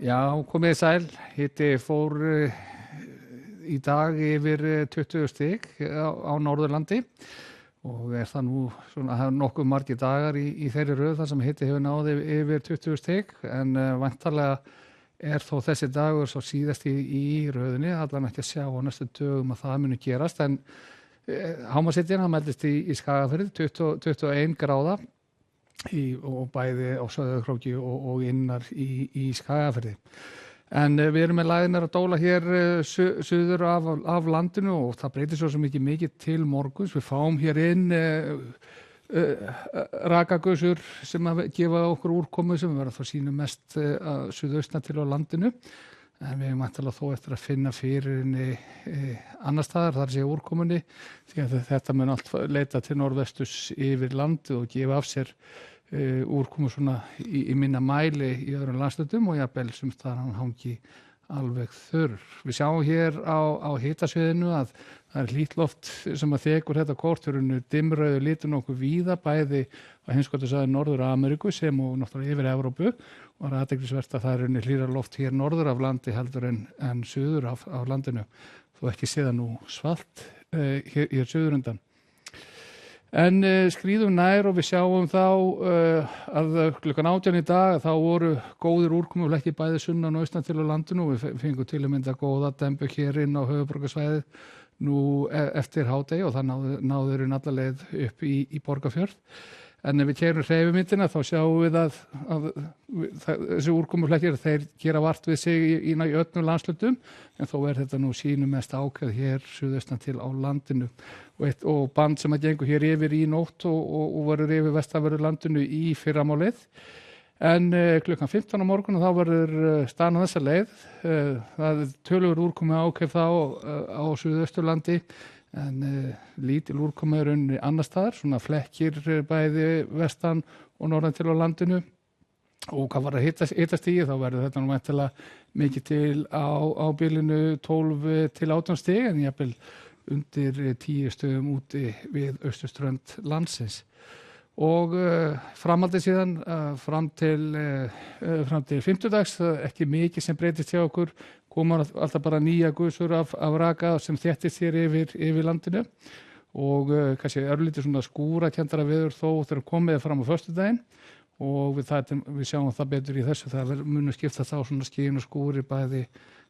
Já, komið sæl. Hiti fór í dag yfir 20 stig á Norðurlandi og það nú svona nokkuð margir dagar í þeirri röð þar sem hiti hefur náð yfir 20 stig en væntanlega þó þessi dagur svo síðast í röðinni, allan ekki að sjá á næstu dögum að það muni gerast en hámarkshitinn mældist í Skagafirði 21 gráða og bæði á Sauðárkróki og innar í Skagafirði. En við erum með lægðirnar að dóla hér suður af landinu og það breytir svo sem ekki mikið til morguns. Við fáum hér inn rakagusur sem að gefa okkur úrkomu sem verða þá sýnum mest suðaustan til á landinu. En við erum ætlalega þó eftir að finna fyrir henni annar staðar, þar sé úrkomunni, því að þetta mun allt leita til norðvesturs yfir landið og gefa af sér úrkomu svona í minna mæli í öðrum landshlutum og jafnvel sem það hangi alveg þurr. Við sjáum hér á hitasviðinu að það hlýtt loft sem að þekur þetta korturinn dimmrauðu litur nokkuð víða bæði á heimskautasvæði Norður-Ameríku sem og náttúrulega yfir Evrópu og það athyglisvert að það hlýrra loft hér norður af landi heldur en suður af landinu þó ekki sé það nú svalt hér suður undan. En skríðum nær og við sjáum þá að klukkan 18 í dag þá voru góðir úrkomuflekki bæði sunnan og austan til á landinu og við fengum til að mynda góða dembu hér inn á höfuðborgarsvæðið nú eftir hádegi og það náður alla leið upp í Borgarfjörð. En ef við keyrum hreyfimyndina þá sjáum við að þessi úrkomuflekkir þeir gera vart við sig í öllum landshlutum en þó þetta nú sýnum mest ákveð hér suðaustan til á landinu og band sem að gengur hér yfir í nótt og verður yfir vestanverðu landinu í fyrramálið. En klukkan 15 á morgun þá verður staðan á þessa leið. Það töluverð úrkomu ákveð þá á suðausturlandi en lítil úrkoma unni annars staðar, svona flekkir bæði vestan og norðan til á landinu og hvað var að hitastigið þá verður þetta nú væntanlega mikið til á bilinu 12 til 18 stig en jafnvel undir 10 stigum úti við austurströnd landsins. Og framhaldið síðan fram til fimmtudags ekki mikið sem breytist hjá okkur koma alltaf bara nýja gusur af raka sem þéttist hér yfir landinu og kannski örlítið svona skúrakenndara veður þó þegar komið fram á föstudaginn og við sjáum það betur í þessu það munu skipta þá svona skín og skúri bæði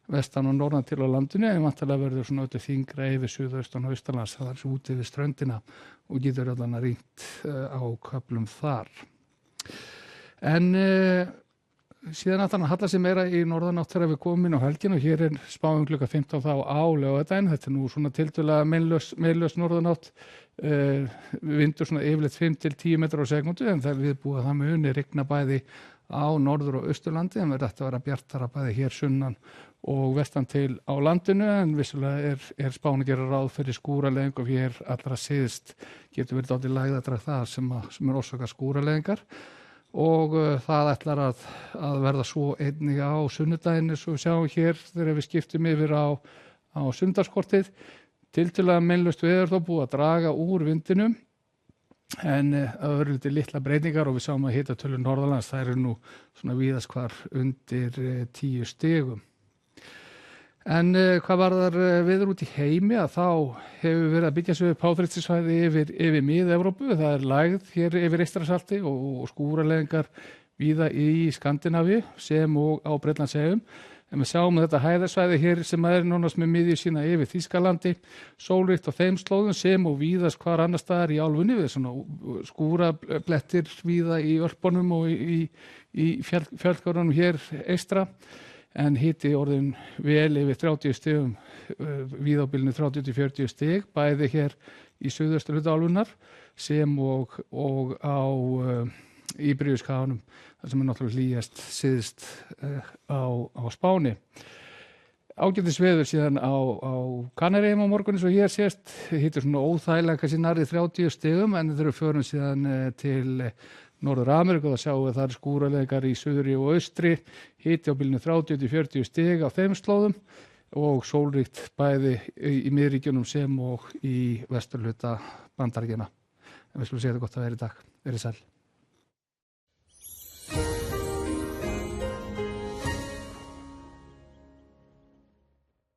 vestan og norðan til á landinu en vantarlega verður svona öllu þyngra yfir suðaustan og austanlands það út yfir ströndina og getur allan að rýnt á köflum þar. En síðan að þannig hallar sig meira í norðanátt þegar við komum inn á helgin og hér spáum klukkan 15 þá á laugardaginn. Þetta nú svona tiltölulega meinlaus norðanátt vindur svona yfirleitt 5 til 10 metrar á sekúndu en það er viðbúið að það muni rigna bæði á norður- og austurlandi en verður þetta að vera bjartara bæði hér sunnan og vestan til á landinu en vissulega spáin að gera ráð fyrir skúraleiðingum hér allra síðst getur verið dálítið lægðadrag það sem orsakar skúraleiðingar og það ætlar að verða svo einnig á sunnudaginn eins og við sjáum hér þegar við skiptum yfir á sunnudagskortið tiltölulega meinlaust veður þó búið að draga úr vindinum en það verður litla breytingar og við sáum að hitatölur norðanlands það eru nú svona víðast hvar undir 10 stigum. En hvað varðar veður út í heimi að þá hefur verið að byggja sig upp háþrýstisvæði yfir mið-Evrópu. Það lægð hér yfir Eystrasalti og skúraleiðingar víða í Skandinavíu sem og á Bretlandseyjum. En við sjáum þetta hæðasvæði hér sem nánast með miðju sína yfir Þýskalandi, sólríkt á þeim slóðum sem og víðast hvar annar staðar í álfunni við svona skúrablettir víða í Ölpunum og í fjallgörðunum hér eystra. En hiti orðin vel yfir 30 stigum, víða á bilinu 30 til 40 stig, bæði hér í suðaustur hluta álfunnar sem og á Íberíuskaganum, þar sem náttúrulega hlýjast syðst á Spáni. Ágætis veður síðan á Kanaríeyjum á morgun eins og hér sést, hiti svona óþægilega kannski nærri 30 stigum en þeir eru förum síðan til Norður-Ameríku og það sjáum við þar skúraleiðingar í suðri og austri, hiti á bilinu 30 til 40 stig á þeim slóðum og sólríkt bæði í miðríkjunum sem og í vesturhluta Bandaríkjanna. En við skulum segja þetta gott að vera í dag. Verið sæl.